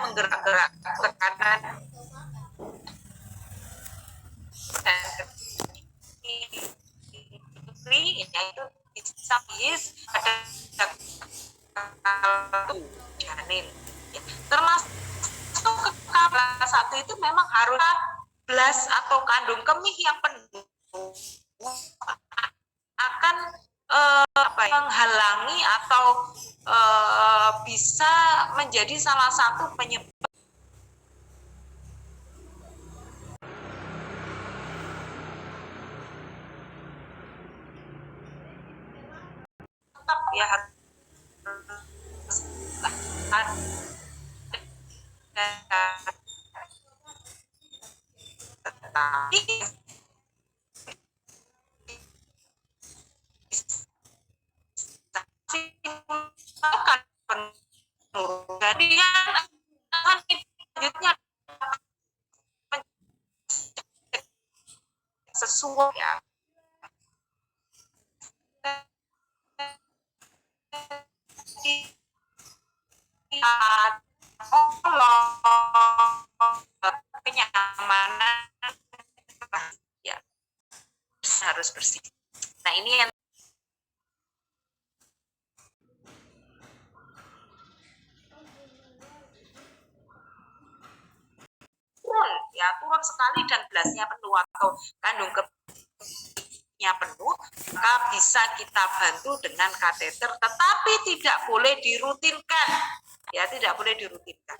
menggerak-gerak ke kanan dan kiri, yaitu bisa ada janin. Termasuk kepala satu itu memang harus blas atau kandung kemih yang penuh akan menghalangi atau bisa menjadi salah satu penyebab tetap ya harus tetapi akan penurunan jadi akan selanjutnya sesuai ya kenyamanan ya harus bersih. Nah ini yang turun sekali dan gelasnya penuh atau kandung kemihnya penuh, maka bisa kita bantu dengan kateter, tetapi tidak boleh dirutinkan. Ya, tidak boleh dirutinkan.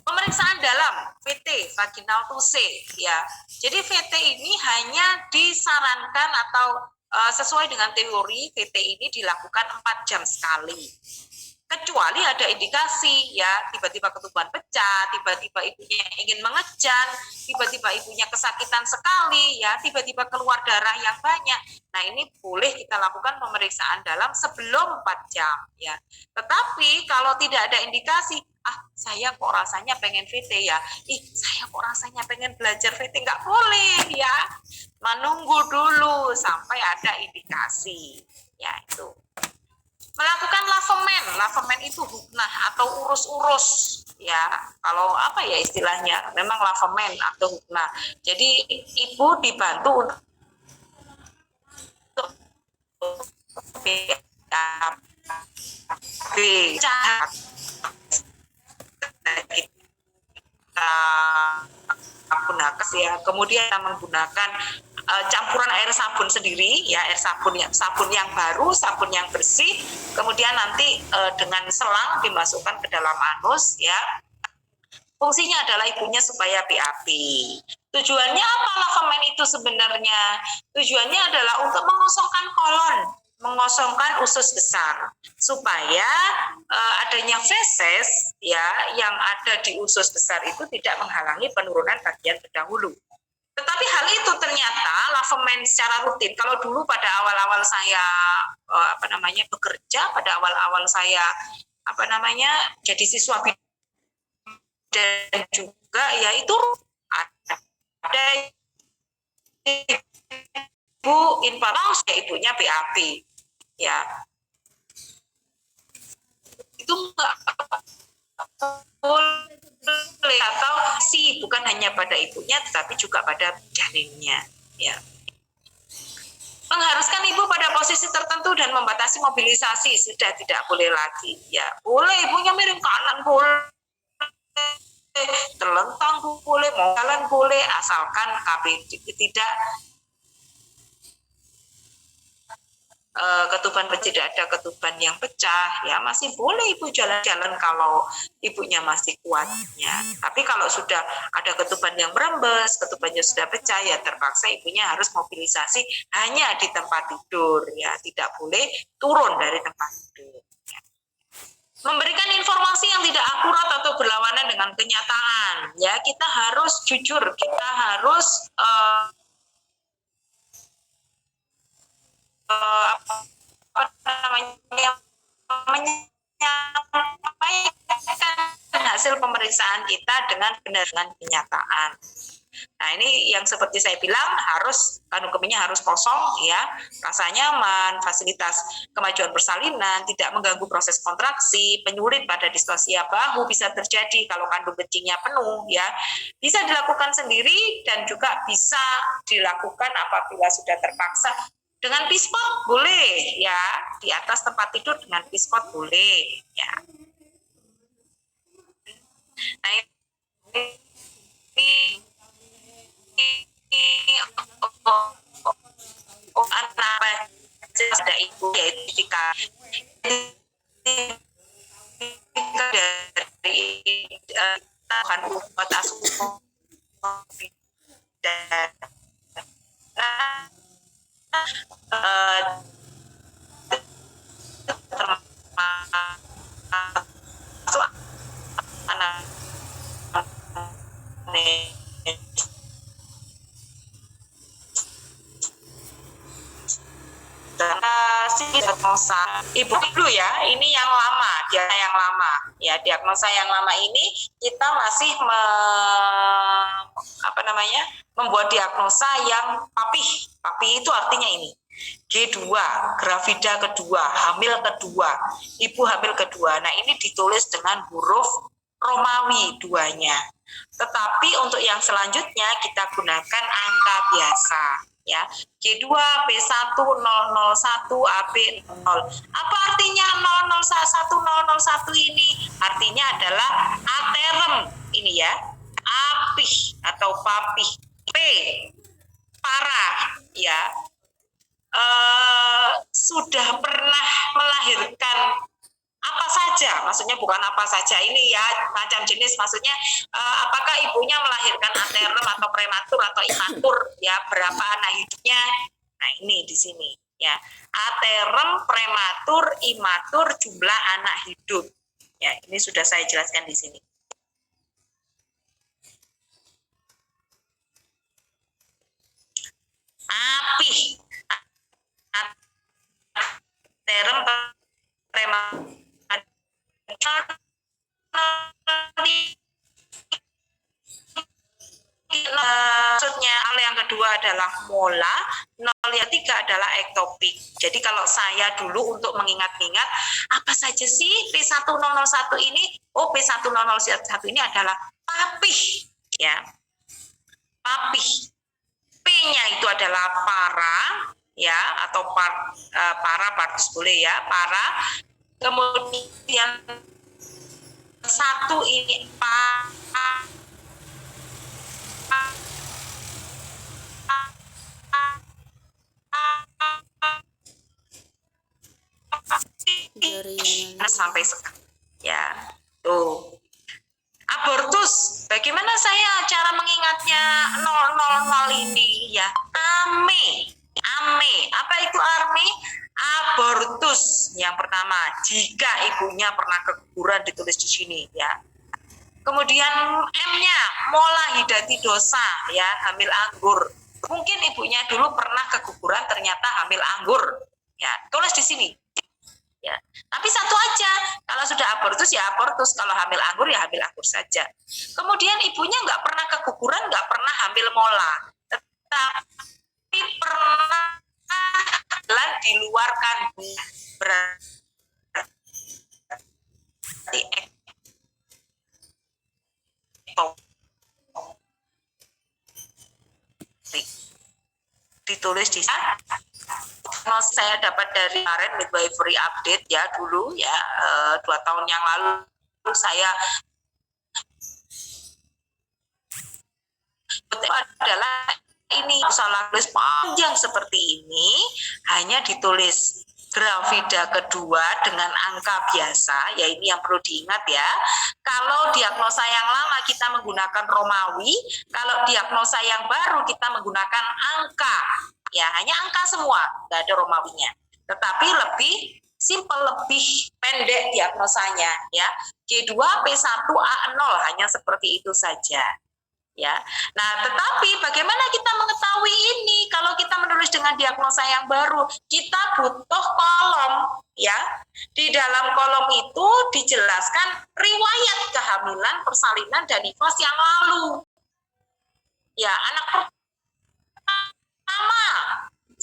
Pemeriksaan dalam VT vaginal tuse ya. Jadi VT ini hanya disarankan atau sesuai dengan teori VT ini dilakukan 4 jam sekali. Kecuali ada indikasi ya, tiba-tiba ketuban pecah, tiba-tiba ibunya ingin mengejan, tiba-tiba ibunya kesakitan sekali ya, tiba-tiba keluar darah yang banyak. Nah, ini boleh kita lakukan pemeriksaan dalam sebelum 4 jam ya. Tetapi kalau tidak ada indikasi, saya kok rasanya pengen VT ya, saya kok rasanya pengen belajar VT, nggak boleh ya. Menunggu dulu sampai ada indikasi ya itu. Melakukan lavemen itu huknah atau urus-urus ya, kalau apa ya istilahnya, memang lavemen atau huknah. Jadi ibu dibantu untuk gunakan ya, kemudian kita menggunakan campuran air sabun sendiri ya, air sabun yang baru, sabun yang bersih, kemudian nanti dengan selang dimasukkan ke dalam anus ya. Fungsinya adalah ibunya supaya BAB. Tujuannya apa lavemen itu sebenarnya? Tujuannya adalah untuk mengosongkan kolon, mengosongkan usus besar, supaya adanya feses ya yang ada di usus besar itu tidak menghalangi penurunan bagian terdahulu. Tetapi hal itu ternyata lavemen secara rutin. Kalau dulu pada awal-awal saya bekerja, pada awal-awal saya jadi siswa dan juga ya itu ada ibu infarkt ya, ibunya BAB ya, itu enggak boleh, atau bukan hanya pada ibunya tetapi juga pada janinnya ya. Mengharuskan ibu pada posisi tertentu dan membatasi mobilisasi sudah tidak boleh lagi ya. Boleh ibunya miring kanan, boleh terlentang boleh, mau jalan boleh, asalkan tidak ketuban tidak ada ketuban yang pecah ya, masih boleh ibu jalan-jalan kalau ibunya masih kuatnya. Tapi kalau sudah ada ketuban yang merembes, ketubannya sudah pecah ya, terpaksa ibunya harus mobilisasi hanya di tempat tidur ya, tidak boleh turun dari tempat tidur ya. Memberikan informasi yang tidak akurat atau berlawanan dengan kenyataan ya, kita harus jujur, kita harus menyampaikan hasil pemeriksaan kita dengan benar, dengan kenyataan. Nah, ini yang seperti saya bilang harus kandung kemihnya harus kosong ya, rasa nyaman, fasilitas kemajuan persalinan, tidak mengganggu proses kontraksi, penyulit pada distosia bahu bisa terjadi kalau kandung kencingnya penuh ya. Bisa dilakukan sendiri dan juga bisa dilakukan apabila sudah terpaksa dengan pispot boleh ya, di atas tempat tidur dengan pispot boleh ya. Nah, ini apa ada ibu yaitu ketika dari Tuhan buat asuh dan termasuk anak diagnosa ibu dulu ya, ini yang lama, diagnosa yang lama ini kita masih membuat diagnosa yang papih itu artinya ini G2, gravida kedua, hamil kedua, ibu hamil kedua. Nah, ini ditulis dengan huruf Romawi duanya. Tetapi untuk yang selanjutnya kita gunakan angka biasa ya. G2 P1 001 AB 0. Apa artinya 001001 ini? Artinya adalah aterem ini ya. Apih atau papih. P parah ya. Sudah pernah melahirkan apa saja, maksudnya bukan apa saja ini ya, macam jenis, maksudnya apakah ibunya melahirkan aterem atau prematur atau imatur ya, berapa anak hidupnya. Nah, ini di sini ya, aterem, prematur, imatur, jumlah anak hidup ya, ini sudah saya jelaskan di sini. Apih aterem, prematur, maksudnya yang kedua adalah mola, 0,3 adalah ektopik. Jadi kalau saya dulu untuk mengingat-ingat apa saja sih P1001 ini? Oh, P1001 ini adalah papih ya. Papih. P-nya itu adalah para ya, atau para partus boleh ya, para. Kemudian satu ini sampai sekarang ya. Tuh, abortus, bagaimana saya cara mengingatnya 000 ini ya? Ame, apa itu ame? Abortus yang pertama, jika ibunya pernah keguguran ditulis di sini ya. Kemudian M-nya, mola hidati dosa ya, hamil anggur. Mungkin ibunya dulu pernah keguguran ternyata hamil anggur ya, tulis di sini ya. Tapi satu aja, kalau sudah abortus ya abortus, kalau hamil anggur ya hamil anggur saja. Kemudian ibunya nggak pernah keguguran, nggak pernah hamil mola, tetapi pernah di luar kandung, berarti ditulis di sana. Saya dapat dari kemarin midwifery update ya, dulu ya 2 tahun yang lalu saya adalah ini salah tulis panjang seperti ini, hanya ditulis gravida kedua dengan angka biasa, ya ini yang perlu diingat ya. Kalau diagnosa yang lama kita menggunakan Romawi, kalau diagnosa yang baru kita menggunakan angka, ya hanya angka semua, nggak ada Romawinya. Tetapi lebih simple, lebih pendek diagnosanya ya. G2 P1A0 hanya seperti itu saja. Ya, nah tetapi bagaimana kita mengetahui ini? Kalau kita menulis dengan diagnosa yang baru, kita butuh kolom, ya. Di dalam kolom itu dijelaskan riwayat kehamilan, persalinan, dan nifas yang lalu. Ya, anak pertama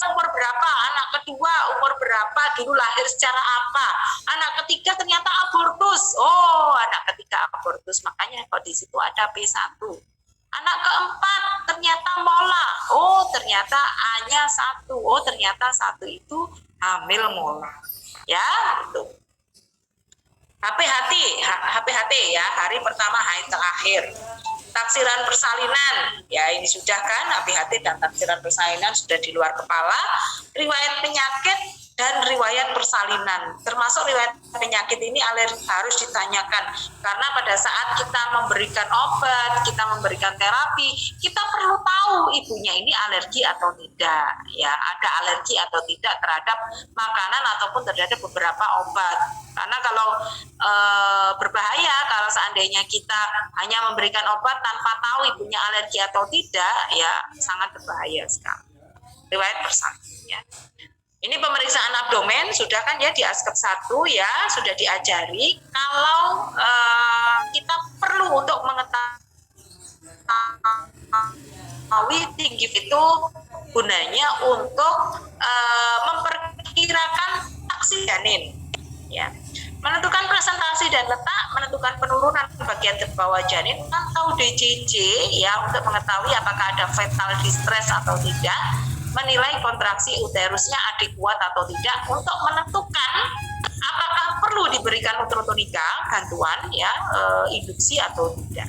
umur berapa, anak kedua umur berapa, dulu lahir secara apa, anak ketiga ternyata abortus, oh anak ketiga abortus, makanya kok di situ ada P1. Anak keempat ternyata mola, oh ternyata A-nya 1, oh ternyata 1 itu hamil mola, ya itu. HPHT ya, hari pertama hari terakhir. Taksiran persalinan, ya ini sudah kan, HPHT dan taksiran persalinan sudah di luar kepala. Riwayat penyakit dan riwayat persalinan, termasuk riwayat penyakit ini harus ditanyakan, karena pada saat kita memberikan obat, kita memberikan terapi, kita perlu tahu ibunya ini alergi atau tidak, ya ada alergi atau tidak terhadap makanan ataupun terhadap beberapa obat. Karena kalau berbahaya kalau seandainya kita hanya memberikan obat tanpa tahu ibunya alergi atau tidak, ya sangat berbahaya sekali. Riwayat persalinan, ya. Ini pemeriksaan abdomen sudah kan ya di ASKEP 1 ya, sudah diajari kalau kita perlu untuk mengetahui tinggi itu gunanya untuk memperkirakan aksi janin, ya. Menentukan presentasi dan letak, menentukan penurunan bagian terbawah janin, atau DCJ ya untuk mengetahui apakah ada fetal distress atau tidak, menilai kontraksi uterusnya adekuat atau tidak untuk menentukan apakah perlu diberikan ultratonika bantuan ya induksi atau tidak.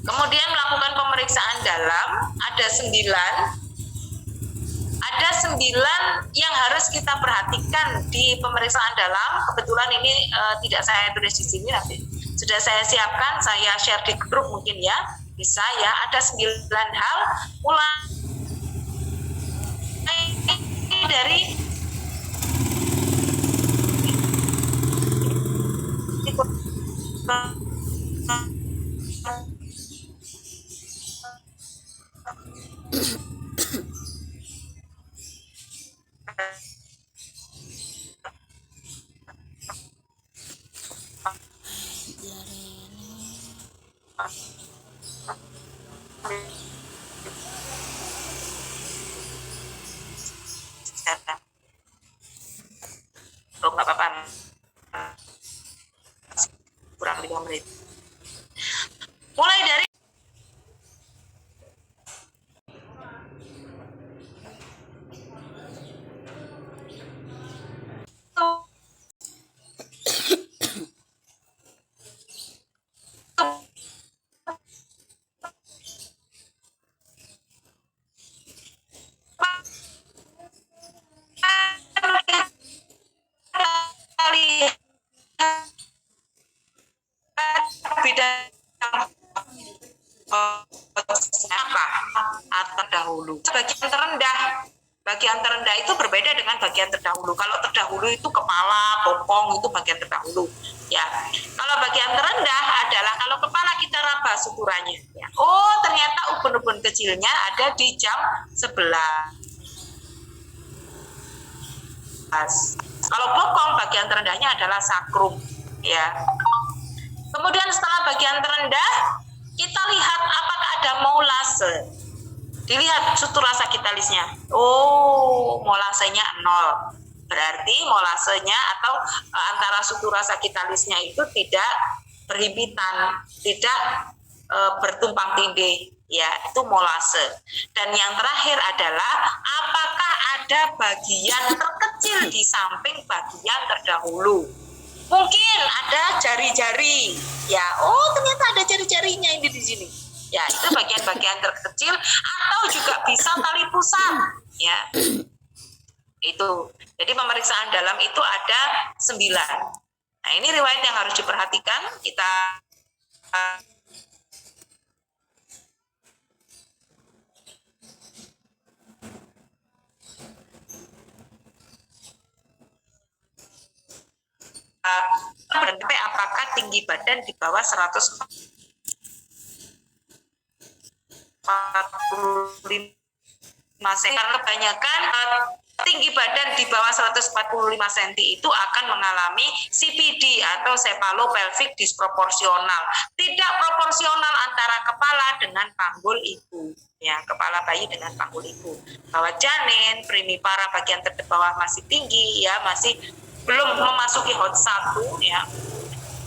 Kemudian melakukan pemeriksaan dalam ada 9 yang harus kita perhatikan di pemeriksaan dalam. Kebetulan ini tidak saya tulis di sini, nanti sudah saya siapkan, saya share di grup mungkin ya, bisa ya. Ada 9 hal mulai dari oh nggak apa-apa, kurang 5 menit. Mulai dari bidang apa atau terdahulu. Bagian terendah itu berbeda dengan bagian terdahulu. Kalau terdahulu itu kepala, bokong itu bagian terdahulu. Ya, kalau bagian terendah adalah kalau kepala kita raba suturannya. Ya. Oh, ternyata ubun-ubun kecilnya ada di jam 11. Kalau bokong bagian terendahnya adalah sakrum. Ya. Kemudian setelah bagian terendah, kita lihat apakah ada molase. Dilihat sutura sagitalisnya. Oh, molasenya 0. Berarti molasenya atau antara sutura sagitalisnya itu tidak berhimpitan, tidak bertumpang tindih. Ya, itu molase. Dan yang terakhir adalah apakah ada bagian terkecil di samping bagian terdahulu. Mungkin ada jari-jari. Ya, oh ternyata ada jari-jarinya ini di sini. Ya, itu bagian-bagian terkecil atau juga bisa tali pusat. Ya, itu. Jadi pemeriksaan dalam itu ada 9. Nah, ini riwayat yang harus diperhatikan. Kita apakah tinggi badan di bawah 145 cm. Karena kebanyakan tinggi badan di bawah 145 cm itu akan mengalami CPD atau cephalopelvic disproporsional, tidak proporsional antara kepala dengan panggul ibu, ya, kepala bayi dengan panggul ibu. Bahwa janin, primipara bagian terbawah masih tinggi, ya, masih belum memasuki HOT 1, ya.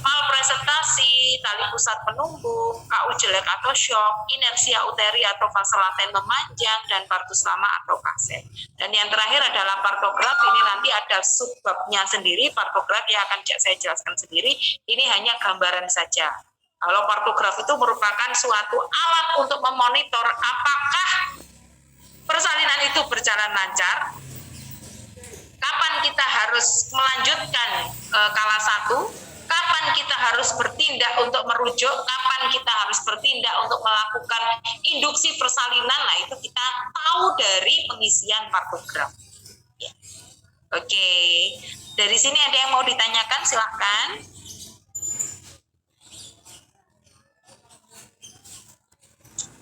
Malpresentasi, tali pusat penumbuk, KU jelek atau shock, inersia uteri atau fase laten memanjang, dan partus lama atau kaset. Dan yang terakhir adalah partograf. Ini nanti ada subbabnya sendiri, partograf yang akan saya jelaskan sendiri. Ini hanya gambaran saja. Kalau partograf itu merupakan suatu alat untuk memonitor apakah persalinan itu berjalan lancar, kapan kita harus melanjutkan kala 1, kapan kita harus bertindak untuk merujuk, kapan kita harus bertindak untuk melakukan induksi persalinan. Nah, itu kita tahu dari pengisian partograf. Ya. Oke, dari sini ada yang mau ditanyakan, silahkan.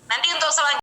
Nanti untuk selanjutnya